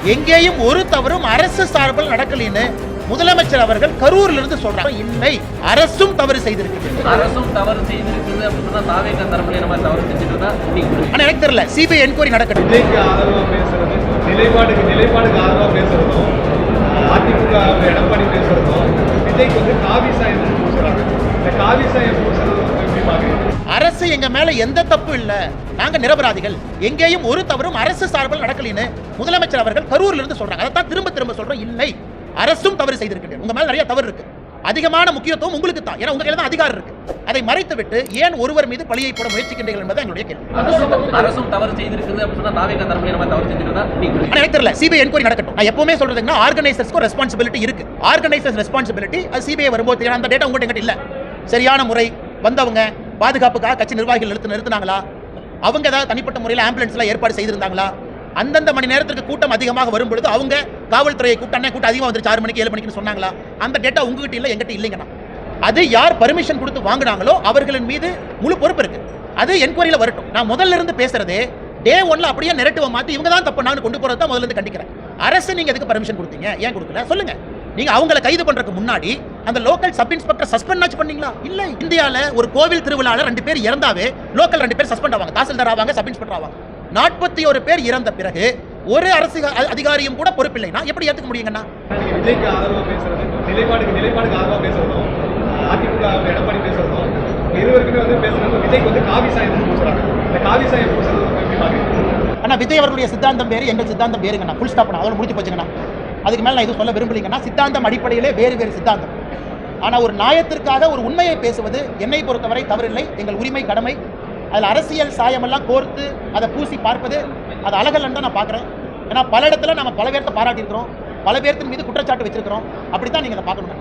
எங்கேயும் ஒரு தவறும் அரசு சார்பில் நடக்கலின்னு முதலமைச்சர் அவர்கள் கரூர்ல இருந்து சொல்றாங்க. இல்லை, அரசும் தவறு செய்திருக்கு. அரசும் தவறு செய்திருக்குது அப்படின்னா தாவேக தரப்புல நம்ம தவறு செஞ்சுட்டா ஆனா எனக்கு தெரியல, சிபிஐ என்கொயரி நடக்கட்டும். விஜய்க்கு ஆதரவா பேசுறது, நிலைப்பாடுக்கு ஆதரவா பேசுறதும், அதிமுக எடப்பாடி பேசுறதும், விஜய்க்கு வந்து காவி சாயம் பூசுறாங்க. இந்த காவி சாயம் பூசுறது எப்படி பாக்குறீங்க? அரசு எங்க மேல எந்த தப்பு இல்ல, நாங்க நிரபராதிகள், எங்கேயும் ஒரு தவறும் அரசு சார்பில் நடக்கலின்னு முதலமைச்சர் அவர்கள் கரூர்ல இருந்து சொல்றாங்க. அதைத்தான் திரும்ப திரும்ப சொல்றோம். இல்லை, அரசும் தவறு செய்திருக்கு. உங்க மேல நிறைய தவறு இருக்கு. அதிகமான முக்கியத்துவம் உங்களுக்கு தான். ஏன்னா உங்க கையில தான் அதிகாரம் இருக்கு. அதை மறைத்து விட்டு ஏன் ஒருவர் மீது பழியை போட முயற்சிக்கின்றீர்கள் என்பது எங்களுடைய கேள்வி. அரசும் தவறு செய்திருக்குது அப்படின்னா தாவேக தரப்புல நம்ம தவறு செஞ்சுட்டா எனக்கு தெரியல, சிபிஐ என்கொயரி நடக்கட்டும். நான் எப்பவுமே சொல்றதுன்னா ஆர்கனைசர்ஸ்க்கு ரெஸ்பான்சிபிலிட்டி இருக்கு. ஆர்கனைசர்ஸ் ரெஸ்பான்சிபிலிட்டி அது சிபிஐ வரும்போது தெரியும். அந்த டேட்டா உங்ககிட்ட இல்ல. சரியான முறை வந்தவங்க பாதுகாப்புக்காக கட்சி நிர்வாகிகள் நிறுத்தினாங்களா, அவங்க ஏதாவது தனிப்பட்ட முறையில் ஆம்புலன்ஸ்ல ஏற்பாடு செய்திருந்தாங்களா, அந்தந்த மணி நேரத்திற்கு கூட்டம் அதிகமாக வரும் பொழுது அவங்க காவல்துறையை கூட்டம் அதிகமாக வந்துருச்சு 6 மணிக்கு 7 மணிக்கு சொன்னாங்களா, அந்த டேட்டா உங்ககிட்ட இல்லை, எங்கிட்ட இல்லைங்கண்ணா. அது யார் பர்மிஷன் கொடுத்து வாங்கினாங்களோ அவர்களின் மீது முழு பொறுப்பு இருக்கு. அது என்கொயரியில வரட்டும். நான் முதல்ல இருந்து பேசுறதே டே 1ல அப்படியே நெரட்டிவ மாத்தி இவங்க தான் தப்பு நான் கொண்டு போறது தான் முதல்ல இருந்து கண்டிக்கிறேன். அரசு நீங்க எதுக்கு பர்மிஷன் கொடுத்தீங்க, ஏன் கொடுக்கல சொல்லுங்க. நீங்க அவங்களை கைது பண்றதுக்கு முன்னாடி அந்த லோக்கல் சப் இன்ஸ்பெக்டர் சஸ்பெண்ட் பண்ணீங்களா? இல்ல. இந்தியால ஒரு கோவில் திருவிழால 2 பேர் இறந்தாவே லோக்கல் 2 பேர் சஸ்பெண்ட் ஆவாங்க, தாசில்தார் ஆவாங்க, சப் இன்ஸ்பெக்டர் ஆவாங்க. 41 பேர் இறந்த பிறகு ஒரு அரசு அதிகாரியும் கூட பொறுப்பில்லைனா எப்படி ஏத்துக்க முடியுங்கண்ணா? விஜய்க்கு ஆதரவா பேசுறது, நிலைப்பாடுக்கு ஆதரவா பேசுறதும், அதிமுக எடப்பாடி பேசுறதும், இருவருக்குமே வந்து பேசுறது விஜய்க்கு வந்து காவி சாயம் பூசுறாங்க. இந்த காவி சாயம் பூசுறது எப்படி பாக்குறீங்க? ஆனா விஜய் அவர்களுடைய சித்தாந்தம் வேறு, எங்கள் சித்தாந்தம் வேறுங்கண்ணா. ஃபுல் ஸ்டாப் பண்ண அதோட முடிச்சு போச்சுங்கண்ணா. அதுக்கு மேல நான் எதுவும் சொல்ல விரும்பலீங்கன்னா, சித்தாந்தம் அடிப்படையிலே வேறு சித்தாந்தம். ஆனா ஒரு நியாயத்திற்காக ஒரு உண்மையை பேசுவது என்னை பொறுத்தவரை தவறில்லை, எங்கள் உரிமை, கடமை. அதில் அரசியல் சாயமெல்லாம் கோர்த்து அதை பூசி பார்ப்பது அது அழகல்லன்னு தான் நான் பார்க்குறேன். ஏன்னா பல இடத்துல நம்ம பல பேர்த்த பாராட்டியிருக்கிறோம், பல பேர்த்தின் மீது குற்றச்சாட்டு வச்சிருக்கிறோம். அப்படித்தான் நீங்கள் அதை பார்க்கணும்.